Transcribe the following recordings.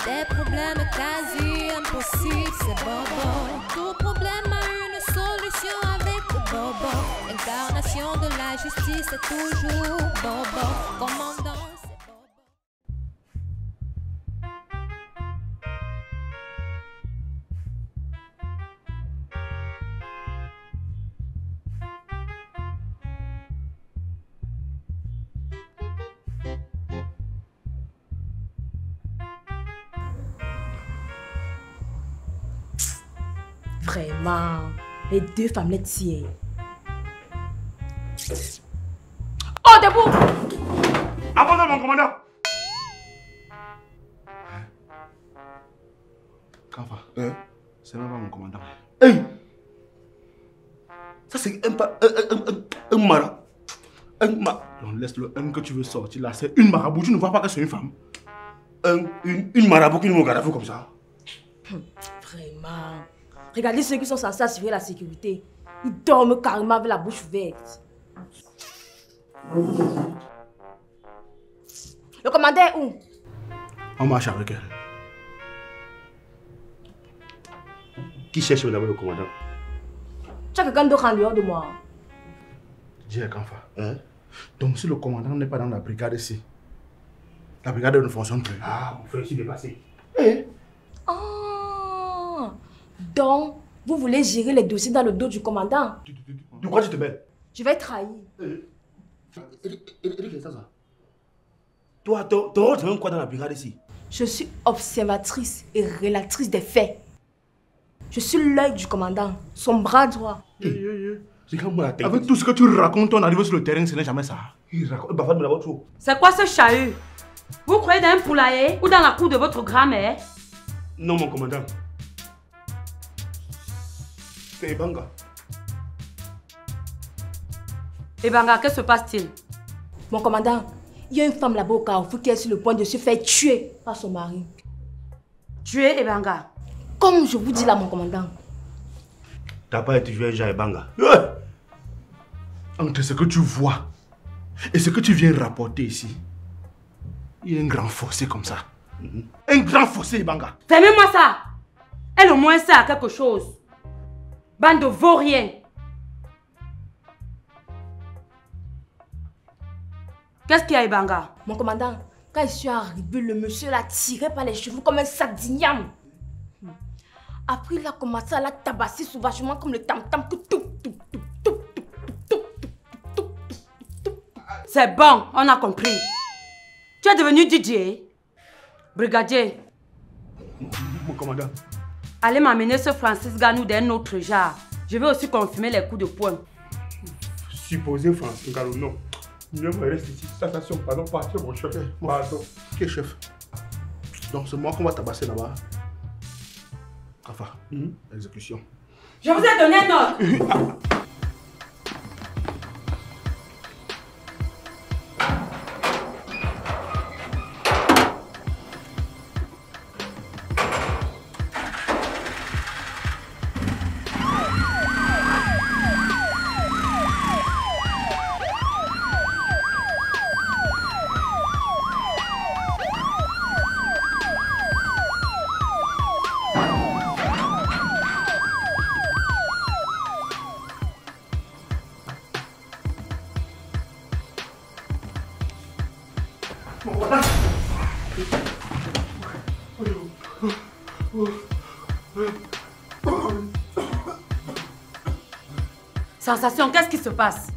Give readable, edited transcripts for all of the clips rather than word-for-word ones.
Des problèmes quasi impossibles, c'est bobo. Tout problème a une solution avec le bobo. L'incarnation de la justice est toujours bobo. Commandant, c'est bobo. Vraiment, les deux femmes les tirent. Oh, debout! Abandonne mon commandant! Kafa, c'est même pas mon commandant. Hey! Ça c'est un mara. Non, laisse-le, un que tu veux sortir là, c'est une marabout. Tu ne vois pas que c'est une femme. Une marabout qui nous regarde comme ça. Vraiment. Regardez ceux qui sont censés assurer la sécurité. Ils dorment carrément avec la bouche ouverte. Le commandant est où? On marche avec elle. Qui cherche d'abord le commandant? Tu as quelqu'un d'autre en dehors de moi? Dis à Kanfa. Donc si le commandant n'est pas dans la brigade ici, la brigade ne fonctionne plus. Ah, on fait ici dépasser. Oh, donc, vous voulez gérer les dossiers dans le dos du commandant? De quoi tu te mêles? Je vais trahir. Qu'est-ce ça? Toi, ton rôle c'est quoi dans la brigade ici? Je suis observatrice et relatrice des faits. Je suis l'œil du commandant, son bras droit. Avec tout ce que tu racontes, on arrive sur le terrain, ce n'est jamais ça. Il raconte, c'est quoi ce chahut? Vous croyez dans un poulailler ou dans la cour de votre grand-mère? Non, mon commandant. C'est Ebanga. Ebanga, que se passe-t-il? Mon commandant, il y a une femme là-bas au carrefour qui est sur le point de se faire tuer par son mari. Tuer Ebanga? Comme je vous dis là, mon commandant. T'as pas été tué à Ebanga. Entre ce que tu vois et ce que tu viens rapporter ici, il y a un grand fossé comme ça. Un grand fossé, Ebanga. Fermez-moi ça! Elle au moins sert à quelque chose. Bande de vauriens. Qu'est-ce qu'il y a, Ebanga? Mon commandant, quand je suis arrivé, le monsieur l'a tiré par les cheveux comme un sac d'igname. Après, il a commencé à la tabasser sauvagement comme le tam-tam. C'est bon, on a compris. Tu es devenu DJ? Brigadier. Mon commandant. Allez m'amener ce Francis Ganou d'un autre genre. Je vais aussi confirmer les coups de poing. Supposé Francis Ganou, non. Mieux me reste ici. Sensation, pardon, partir mon chef. Pardon. Qui est chef? Donc c'est moi qu'on va tabasser là-bas. Kafa, exécution. Je vous ai donné un ordre. Sensation, qu'est-ce qui se passe?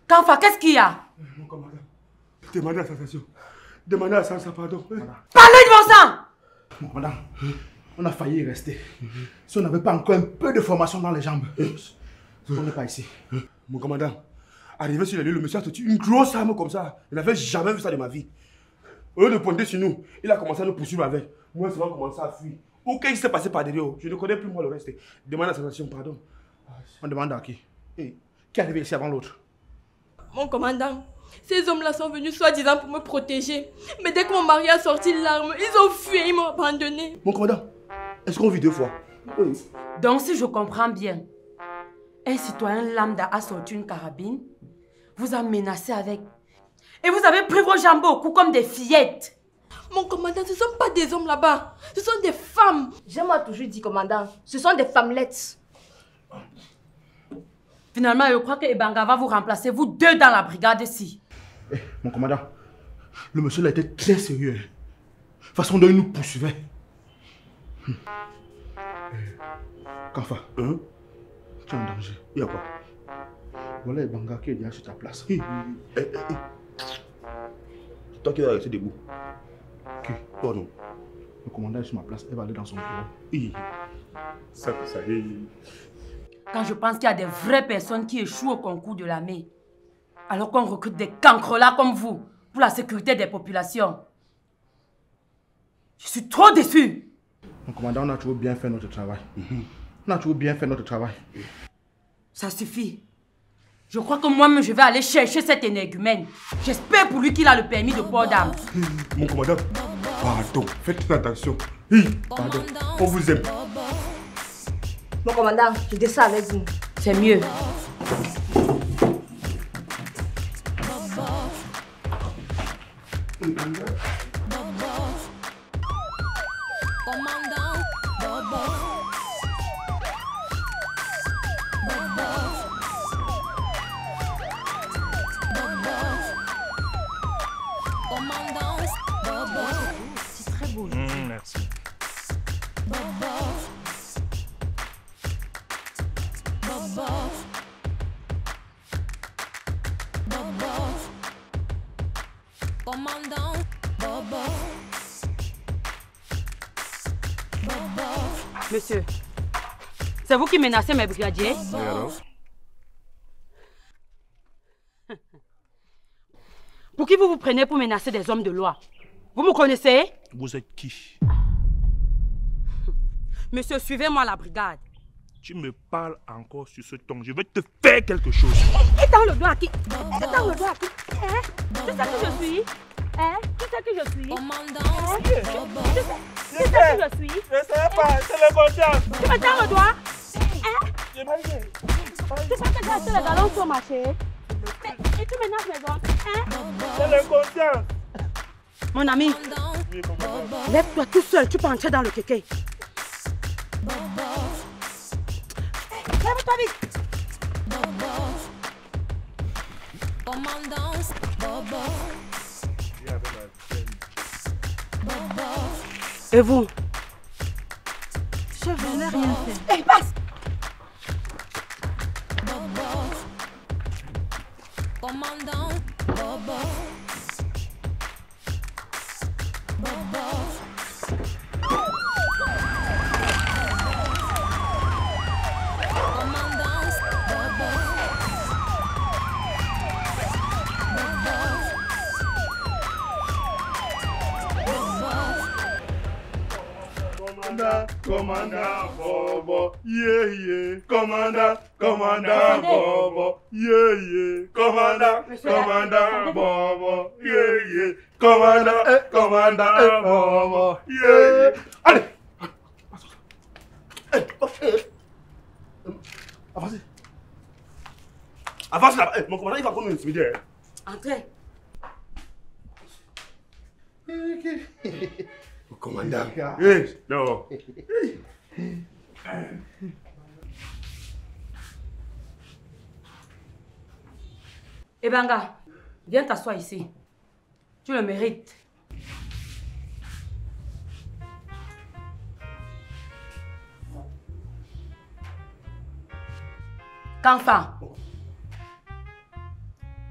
Kanfa, qu'est-ce qu'il y a? Mon commandant, demandez à Sensation. Demandez à Sansa pardon. Parlez de mon sang! Mon commandant, on a failli y rester. Si on n'avait pas encore un peu de formation dans les jambes, on n'est pas ici. Mon commandant, arrivé sur les lieux, le monsieur a sorti une grosse arme comme ça. Je n'avais jamais vu ça de ma vie. Au lieu de pointer sur nous, il a commencé à nous poursuivre avec. Moi, c'est moi commencé à fuir. Ou qu'il s'est passé par derrière. Je ne connais plus moi le reste. Demande à Sensation pardon. On demande à qui? Qui est arrivé ici avant l'autre? Mon commandant, ces hommes-là sont venus soi-disant pour me protéger. Mais dès que mon mari a sorti l'arme, ils ont fui et ils m'ont abandonné. Mon commandant, est-ce qu'on vit deux fois? Oui. Donc si je comprends bien, un citoyen lambda a sorti une carabine, vous a menacé avec, Et vous avez pris vos jambes au cou comme des fillettes. Mon commandant, ce ne sont pas des hommes là-bas. Ce sont des femmes. Je m'ai toujours dit, commandant, ce sont des femmelettes. Finalement, je crois que Ebanga va vous remplacer, vous deux, dans la brigade ici. Eh, mon commandant, le monsieur là était très sérieux. Façon dont il nous poursuivait. Kanfa, tu es en danger. Il y a quoi? Voilà Ebanga qui est déjà sur ta place. Toi qui es resté debout. Qui? Toi non. Le commandant est sur ma place, elle va aller dans son bureau. Ça y est. Quand je pense qu'il y a des vraies personnes qui échouent au concours de l'armée, alors qu'on recrute des cancrelats comme vous pour la sécurité des populations. Je suis trop déçu. Mon commandant, on a toujours bien fait notre travail. On a toujours bien fait notre travail. Ça suffit. Je crois que moi-même, je vais aller chercher cet énergumène. J'espère pour lui qu'il a le permis de port d'armes. Mon commandant, pardon, faites attention. Pardon, on vous aime. Mon commandant, je descends avec vous. C'est mieux. Commandant Bobo. Commandant Bobo. C'est très beau. Merci. Bobo. Bobo. Bobo. Commandant Bobo. Bobo. Monsieur, c'est vous qui menacez mes brigadiers? Et alors? Pour qui vous vous prenez pour menacer des hommes de loi? Vous me connaissez? Vous êtes qui? Monsieur, suivez-moi à la brigade. Tu me parles encore sur ce ton. Je vais te faire quelque chose. Étends le doigt à qui? Étends le doigt à qui? Hein? Tu sais qui je suis? Hein? Tu sais qui je suis? Commandant Tu sais qui je suis? Je ne sais pas, c'est le conscience. Tu me tends le doigt? Hein? Tu penses que tu as acheté les galons sur le marché? Et tu menaces mes hommes? Hein? C'est le conscience. Mon ami, lève-toi tout seul, tu peux entrer dans le kéké. Lève-toi vite. Commandant Bobo. Et vous? Je n'ai rien fait. Hey, passe! Commandant Bobo. Bobo. Commandant Bobo. Commandant Bobo, yeah. Commandant Bobo, yeah. Commandant Bobo, yeah. Commandant Bobo, yeah. Allez! Avancez! Avance là-bas. Mon commandant, il va qu'on nous intimider. Entrez. Commandant. Non. Ebanga, viens t'asseoir ici. Tu le mérites. Kanfa.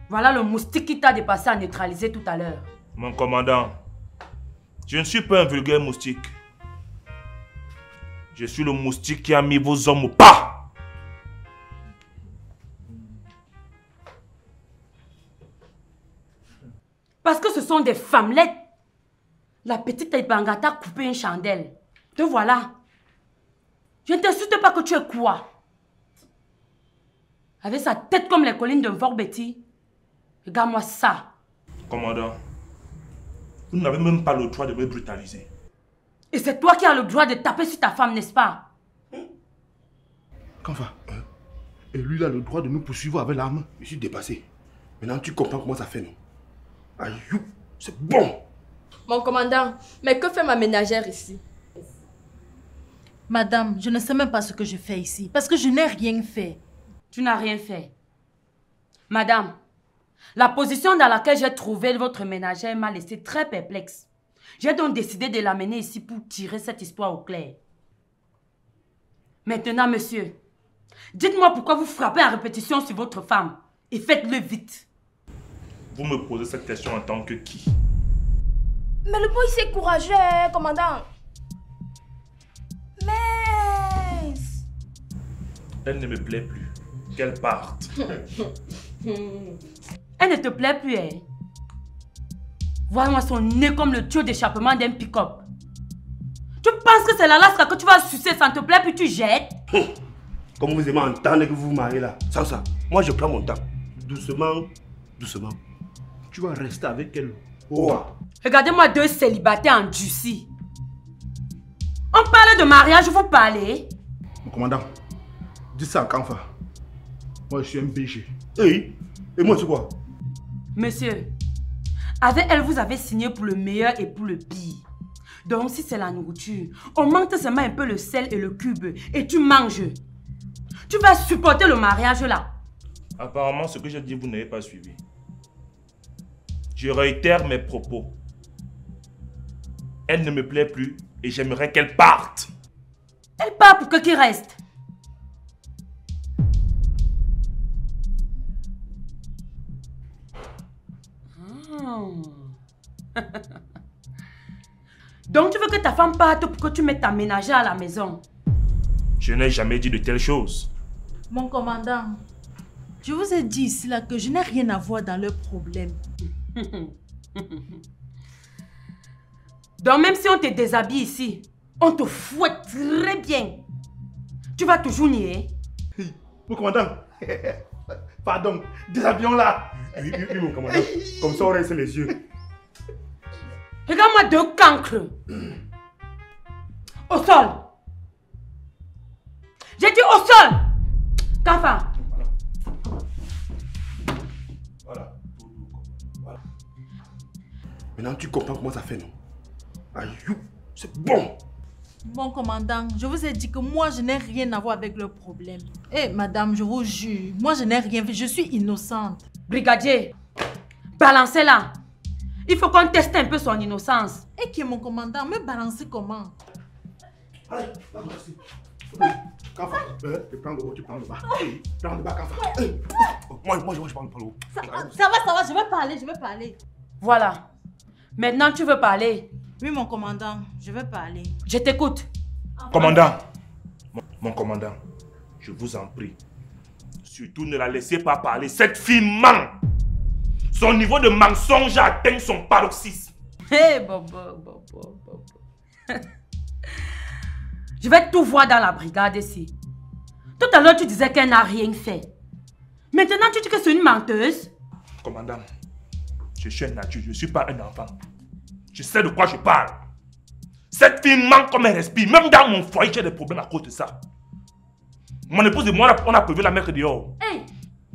Voilà le moustique qui t'a dépassé à neutraliser tout à l'heure. Mon commandant, je ne suis pas un vulgaire moustique. Je suis le moustique qui a mis vos hommes au pas. Parce que ce sont des femmelettes. La petite Ebanga t'a coupé une chandelle. Te voilà. Je ne t'insulte pas que tu es quoi? Avec sa tête comme les collines d'un Fort Betty. Regarde-moi ça. Commandant, vous n'avez même pas le droit de me brutaliser. Et c'est toi qui as le droit de taper sur ta femme, n'est-ce pas? Kanfa, et lui il a le droit de nous poursuivre avec l'arme. Je suis dépassé. Maintenant tu comprends comment ça fait, non? Aïe, c'est bon. Mon commandant, mais que fait ma ménagère ici? Madame, je ne sais même pas ce que je fais ici, parce que je n'ai rien fait. Tu n'as rien fait. Madame, la position dans laquelle j'ai trouvé votre ménagère m'a laissé très perplexe. J'ai donc décidé de l'amener ici pour tirer cette histoire au clair. Maintenant, monsieur, dites-moi pourquoi vous frappez à répétition sur votre femme et faites-le vite. Vous me posez cette question en tant que qui? Mais le boy c'est courageux, hein, commandant. Mais... Elle ne me plaît plus. Qu'elle parte. Elle ne te plaît plus, hein? Vois-moi son nez comme le tuyau d'échappement d'un pick-up. Tu penses que c'est la lasca que tu vas sucer, ça ne te plaît plus, tu jettes? Comme vous aimez entendre que vous vous mariez là. Sans ça, moi je prends mon temps. Doucement, doucement. Tu vas rester avec elle. Oh. Regardez-moi deux célibataires endurcis. On parle de mariage, vous parlez? Mon commandant, dis ça à Kanfa. Moi, je suis un BG. Hey, et moi, c'est quoi? Monsieur, avec elle, vous avez signé pour le meilleur et pour le pire. Donc, si c'est la nourriture, on monte seulement un peu le sel et le cube et tu manges. Tu vas supporter le mariage là. Apparemment, ce que j'ai dit, vous n'avez pas suivi. Je réitère mes propos. Elle ne me plaît plus et j'aimerais qu'elle parte. Elle part pour que qui reste. Donc tu veux que ta femme parte pour que tu mettes ta ménagère à la maison? Je n'ai jamais dit de telles choses. Mon commandant, je vous ai dit ici là que je n'ai rien à voir dans leur problème. Donc même si on te déshabille ici, on te fouette très bien. Tu vas toujours nier. Hey, mon commandant. Pardon, déshabillons-la. Oui, mon commandant. Comme ça, on reste les yeux. Regarde-moi deux cancres. Au sol. J'ai dit au sol. Kanfa. Voilà. Voilà. Maintenant, tu comprends comment ça fait, non? Aïe, c'est bon. Mon commandant, je vous ai dit que moi, je n'ai rien à voir avec leur problème. Eh, madame, je vous jure, moi, je n'ai rien fait. Je suis innocente. Brigadier, balancez-la. Il faut qu'on teste un peu son innocence. Et qui est mon commandant? Me balancer comment? Allez, merci. Kanfa, tu prends le haut, tu prends le bas. Prends le bas, Kanfa. Moi, je parle pas le haut. Ça va, je vais parler. Voilà. Maintenant, tu veux parler? Oui, mon commandant, je vais parler. Je t'écoute. Commandant, mon commandant, je vous en prie, surtout ne la laissez pas parler. Cette fille ment. Son niveau de mensonge a atteint son paroxysme. Hé, Bobo. Je vais tout voir dans la brigade ici. Tout à l'heure, tu disais qu'elle n'a rien fait. Maintenant, tu dis que c'est une menteuse? Commandant, je suis un adulte, je ne suis pas un enfant. Je sais de quoi je parle. Cette fille ment comme elle respire. Même dans mon foyer, j'ai des problèmes à cause de ça. Mon épouse et moi, on a prévu la mettre dehors. Hey,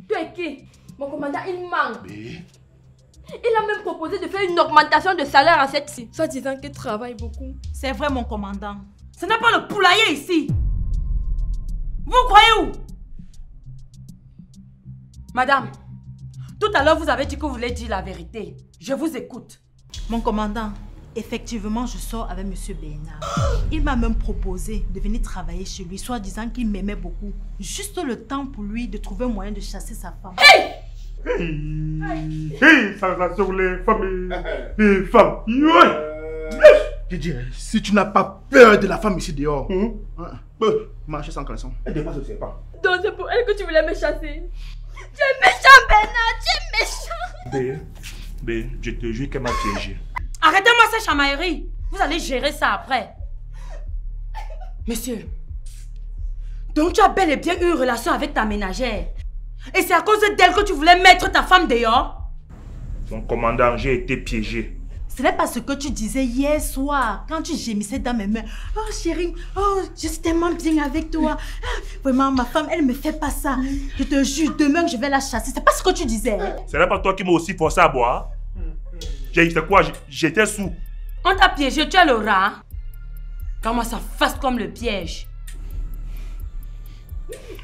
tu es qui? Mon commandant, il ment. Mais... Il a même proposé de faire une augmentation de salaire à cette fille, soit disant qu'elle travaille beaucoup. C'est vrai, mon commandant. Ce n'est pas le poulailler ici. Vous croyez où? Madame, tout à l'heure, vous avez dit que vous voulez dire la vérité. Je vous écoute. Mon commandant, effectivement, je sors avec M. Bernard. Il m'a même proposé de venir travailler chez lui, soit disant qu'il m'aimait beaucoup. Juste le temps pour lui de trouver un moyen de chasser sa femme. Hey, ça va sur les familles, les femmes. Je dirais, si tu n'as pas peur de la femme ici dehors, marcher sans caleçon. Elle dépasse le serpent. Donc c'est pour elle que tu voulais me chasser. Tu es méchant, Bernard, tu es méchant. B, je te jure qu'elle m'a piégé. Arrêtez-moi ces chamailleries. Vous allez gérer ça après. Monsieur, donc tu as bel et bien eu une relation avec ta ménagère. Et c'est à cause d'elle que tu voulais mettre ta femme dehors? Mon commandant, j'ai été piégé. Ce n'est pas ce que tu disais hier soir, quand tu gémissais dans mes mains. Oh chérie, oh, je suis tellement bien avec toi. Vraiment, ma femme, elle ne me fait pas ça. Je te jure, demain que je vais la chasser. C'est pas ce que tu disais. Ce n'est pas toi qui m'as aussi forcé à boire. J'ai fait quoi? J'étais sous. On t'a piégé, tu es le rat. Comment ça fasse comme le piège?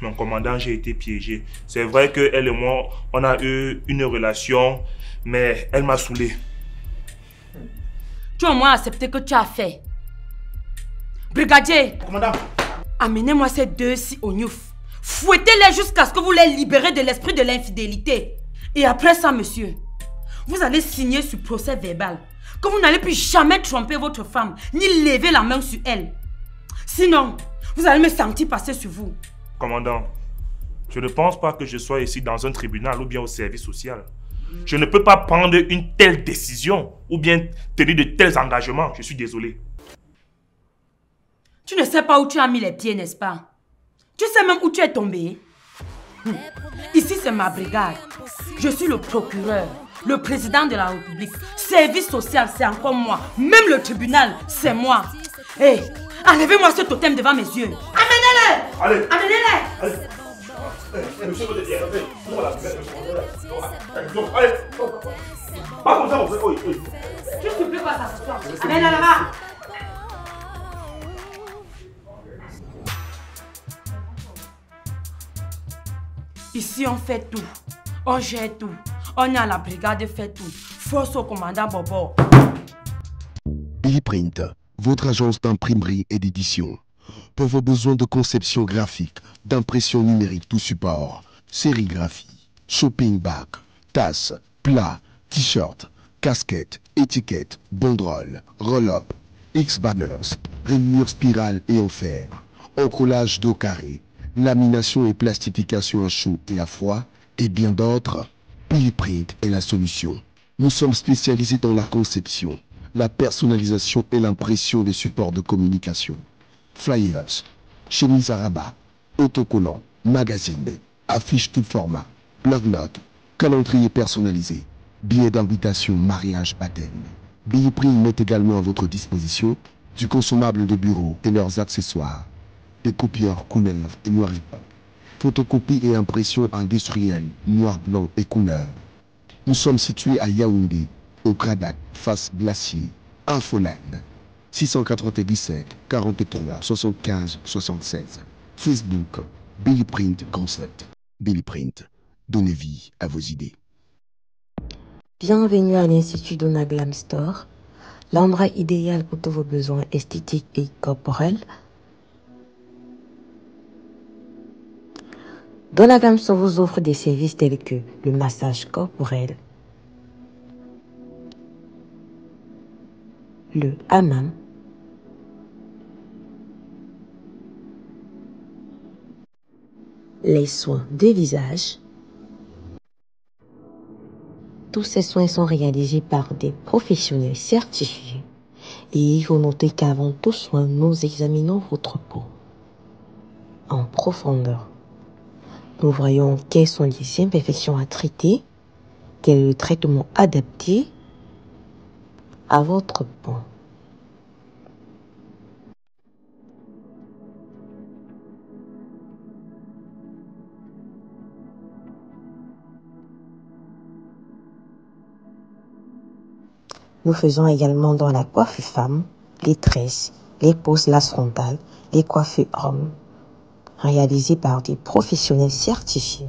Mon commandant, j'ai été piégé. C'est vrai qu'elle et moi, on a eu une relation, mais elle m'a saoulé. Tu as au moins accepté que tu as fait. Brigadier, Commandant. Amenez-moi ces deux-ci au Niouf. Fouettez-les jusqu'à ce que vous les libérez de l'esprit de l'infidélité. Et après ça, monsieur, vous allez signer sur procès verbal que vous n'allez plus jamais tromper votre femme, ni lever la main sur elle. Sinon, vous allez me sentir passer sur vous. Commandant, je ne pense pas que je sois ici dans un tribunal ou bien au service social. Je ne peux pas prendre une telle décision ou bien tenir de tels engagements. Je suis désolé. Tu ne sais pas où tu as mis les pieds, n'est-ce pas? Tu sais même où tu es tombé? Ici, c'est ma brigade. Je suis le procureur, le président de la République. Service social, c'est encore moi. Même le tribunal, c'est moi. Hé, enlevez-moi ce totem devant mes yeux. Amenez-les! Allez! Amenez-les! Allez! Monsieur, allez! Pas comme ça, mon frère. Je ne supplie pas ça ce soir. Amenez-les là-bas! Ici, on fait tout. On gère tout. On est à la brigade, fait tout. Force au commandant Bobo. Billyprint, votre agence d'imprimerie et d'édition. Pour vos besoins de conception graphique, d'impression numérique tout support, sérigraphie, shopping bag, tasses, plats, t-shirts, casquettes, étiquettes, banderoles, roll-up, X-banners, rainures spirales et en fer, encollage d'eau carré, lamination et plastification à chaud et à froid, et bien d'autres, Billyprint est la solution. Nous sommes spécialisés dans la conception, la personnalisation et l'impression des supports de communication. Flyers, chemises à rabat, autocollants, magazines, affiches tout format, blog-notes, calendrier personnalisé, billets d'invitation, mariage, baptême. Billyprint met également à votre disposition du consommable de bureau et leurs accessoires, des copieurs couleur et noir et blanc, photocopie et impression industrielle, noir, blanc et couleur. Nous sommes situés à Yaoundé, au Gradat, face Glacier, Infoland, 697 43 75 76. Facebook, Billyprint Concept. Billyprint, donnez vie à vos idées. Bienvenue à l'Institut Donna Glam Store, l'endroit idéal pour tous vos besoins esthétiques et corporels. Donna Glam Store vous offre des services tels que le massage corporel, le hammam, les soins de visage. Tous ces soins sont réalisés par des professionnels certifiés. Et il faut noter qu'avant tout soin, nous examinons votre peau en profondeur. Nous voyons quelles sont les imperfections à traiter, quel est le traitement adapté à votre peau. Nous faisons également dans la coiffe femme, les tresses, les poses lace frontale, les coiffes hommes, réalisées par des professionnels certifiés.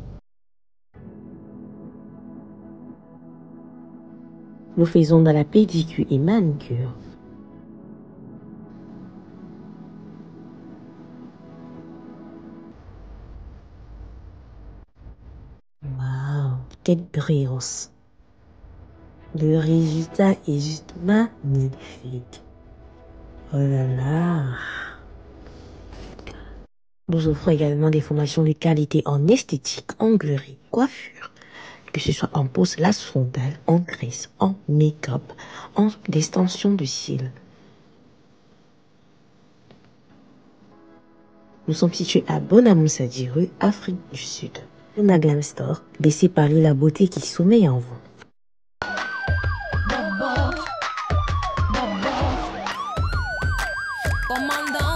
Nous faisons dans la pédicure et manucure. Waouh, quelle brillance! Le résultat est juste magnifique. Oh là là! Nous offrons également des formations de qualité en esthétique, onglerie, coiffure, que ce soit en pose lace frontale, en tresse, en make-up, en extension de cils. Nous sommes situés à Bonamoussadi, rue Afrique du Sud. Donna Glam Store, laissez parler la beauté qui sommeille en vous. Commandant